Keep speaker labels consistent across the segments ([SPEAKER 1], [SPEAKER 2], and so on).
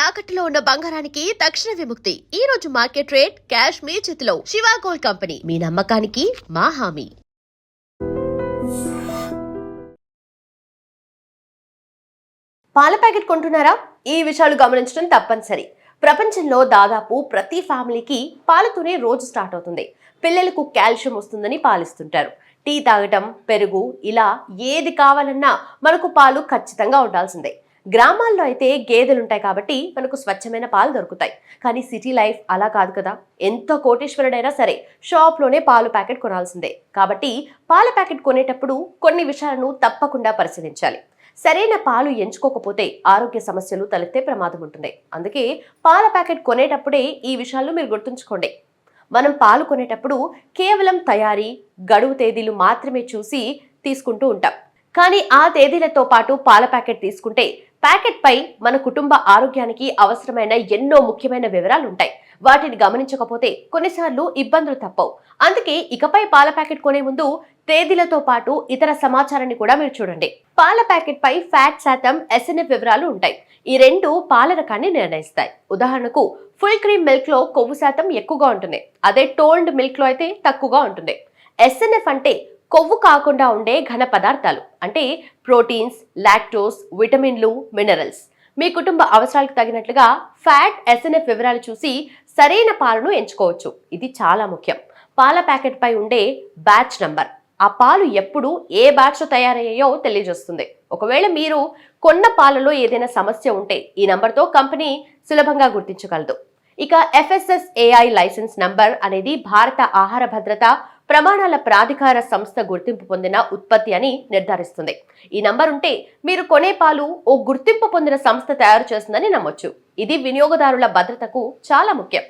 [SPEAKER 1] తాకట్టులో ఉన్న బంగారానికి తక్షణ విముక్తి. ఈ రోజు మార్కెట్ రేట్ క్యాష్ మీ చేతిలో. శివ గోల్డ్ కంపెనీ, మీ నమ్మకానికి మా హామీ. పాల ప్యాకెట్ కొంటున్నారా? ఈ విషయాలు గమనించడం తప్పనిసరి. ప్రపంచంలో దాదాపు ప్రతి ఫ్యామిలీకి పాలతోనే రోజు స్టార్ట్ అవుతుంది. పిల్లలకు కాల్షియం వస్తుందని పాలిస్తుంటారు. టీ తాగటం, పెరుగు, ఇలా ఏది కావాలన్నా మనకు పాలు ఖచ్చితంగా ఉండాల్సిందే. గ్రామాల్లో అయితే గేదెలుంటాయి కాబట్టి మనకు స్వచ్ఛమైన పాలు దొరుకుతాయి. కానీ సిటీ లైఫ్ అలా కాదు కదా. ఎంత కోటీశ్వరుడైనా సరే షాప్లోనే పాలు ప్యాకెట్ కొనాల్సిందే. కాబట్టి పాల ప్యాకెట్ కొనేటప్పుడు కొన్ని విషయాలను తప్పకుండా పరిశీలించాలి. సరైన పాలు ఎంచుకోకపోతే ఆరోగ్య సమస్యలు తలెత్తే ప్రమాదం ఉంటుంది. అందుకే పాల ప్యాకెట్ కొనేటప్పుడే ఈ విషయాలు మీరు గుర్తుంచుకోండి. మనం పాలు కొనేటప్పుడు కేవలం తయారీ, గడువు తేదీలు మాత్రమే చూసి తీసుకుంటూ ఉంటాం. కానీ ఆ తేదీలతో పాటు పాల ప్యాకెట్ తీసుకుంటే ప్యాకెట్ పై మన కుటుంబ ఆరోగ్యానికి అవసరమైన ఎన్నో ముఖ్యమైన వివరాలు ఉంటాయి. వాటిని గమనించకపోతే కొన్నిసార్లు ఇబ్బందులు తప్పవు. అందుకే ఇకపై పాల ప్యాకెట్ కొనే ముందు తేదీలతో పాటు ఇతర సమాచారాన్ని కూడా మీరు చూడండి. పాల ప్యాకెట్ పై ఫ్యాట్ శాతం, ఎస్ఎన్ఎఫ్ వివరాలు ఉంటాయి. ఈ రెండు పాల రకాన్ని నిర్ణయిస్తాయి. ఉదాహరణకు ఫుల్ క్రీమ్ మిల్క్ లో కొవ్వు శాతం ఎక్కువగా ఉంటుంది. అదే టోల్డ్ మిల్క్ లో అయితే తక్కువగా ఉంటుంది. ఎస్ఎన్ఎఫ్ అంటే కొవ్వు కాకుండా ఉండే ఘన పదార్థాలు, అంటే ప్రోటీన్స్, లాక్టోస్, విటమిన్లు, మినరల్స్. మీ కుటుంబ అవసరాలకు తగినట్లుగా ఫ్యాట్, ఎస్ఎన్ఎఫ్ వివరాలు చూసి సరైన పాలను ఎంచుకోవచ్చు. ఇది చాలా ముఖ్యం. పాల ప్యాకెట్ పై ఉండే బ్యాచ్ నంబర్ ఆ పాలు ఎప్పుడు ఏ బ్యాచ్లో తయారయ్యాయో తెలియజేస్తుంది. ఒకవేళ మీరు కొన్న పాలలో ఏదైనా సమస్య ఉంటే ఈ నంబర్తో కంపెనీ సులభంగా గుర్తించగలదు. ఇక FSSAI లైసెన్స్ నంబర్ అనేది భారత ఆహార భద్రత ప్రమాణాల ప్రాధికార సంస్థ గుర్తింపు పొందిన ఉత్పత్తి అని నిర్ధారిస్తుంది. ఈ నంబర్ ఉంటే మీరు కొనే పాలు ఓ గుర్తింపు పొందిన సంస్థ తయారు చేస్తుందని నమ్మొచ్చు. ఇది వినియోగదారుల భద్రతకు చాలా ముఖ్యం.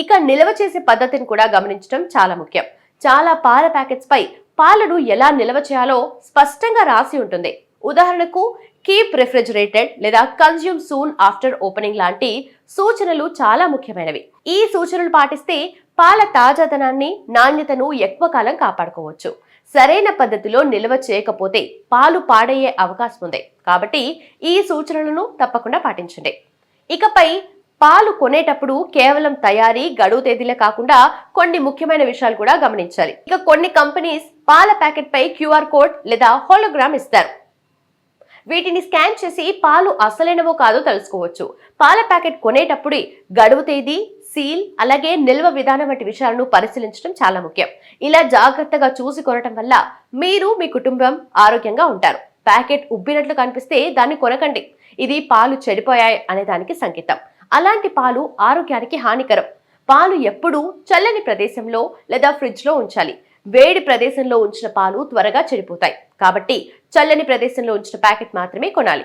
[SPEAKER 1] ఇక నిల్వ చేసే పద్ధతిని కూడా గమనించడం చాలా ముఖ్యం. చాలా పాల ప్యాకెట్స్ పై పాలను ఎలా నిల్వ చేయాలో స్పష్టంగా రాసి ఉంటుంది. ఉదాహరణకు కీప్ రిఫ్రిజిరేటెడ్ లేదా కన్జ్యూమ్ సూన్ ఆఫ్టర్ ఓపెనింగ్ లాంటి సూచనలు చాలా ముఖ్యమైనవి. ఈ సూచనలు పాటిస్తే పాల తాజాదనాన్ని, నాణ్యతను ఎక్కువ కాలం కాపాడుకోవచ్చు. సరైన పద్ధతిలో నిల్వ చేయకపోతే పాలు పాడయ్యే అవకాశం ఉంది. కాబట్టి ఈ సూచనలను తప్పకుండా పాటించండి. ఇకపై పాలు కొనేటప్పుడు కేవలం తయారీ, గడువు తేదీలే కాకుండా కొన్ని ముఖ్యమైన విషయాలు కూడా గమనించాలి. ఇక కొన్ని కంపెనీస్ పాల ప్యాకెట్ పై QR కోడ్ లేదా హోలోగ్రామ్ ఇస్తారు. వీటిని స్కాన్ చేసి పాలు అసలైనవో కాదో తెలుసుకోవచ్చు. పాల ప్యాకెట్ కొనేటప్పుడు గడువు తేదీ, సీల్, అలాగే నిల్వ విధానం వంటి విషయాలను పరిశీలించడం చాలా ముఖ్యం. ఇలా జాగ్రత్తగా చూసి కొనటం వల్ల మీరు, మీ కుటుంబం ఆరోగ్యంగా ఉంటారు. ప్యాకెట్ ఉబ్బినట్లు కనిపిస్తే దాన్ని కొనకండి. ఇది పాలు చెడిపోయాయి అనే దానికి సంకేతం. అలాంటి పాలు ఆరోగ్యానికి హానికరం. పాలు ఎప్పుడూ చల్లని ప్రదేశంలో లేదా ఫ్రిడ్జ్ లో ఉంచాలి. వేడి ప్రదేశంలో ఉంచిన పాలు త్వరగా చెడిపోతాయి. కాబట్టి చల్లని ప్రదేశంలో ఉంచిన ప్యాకెట్ మాత్రమే కొనాలి.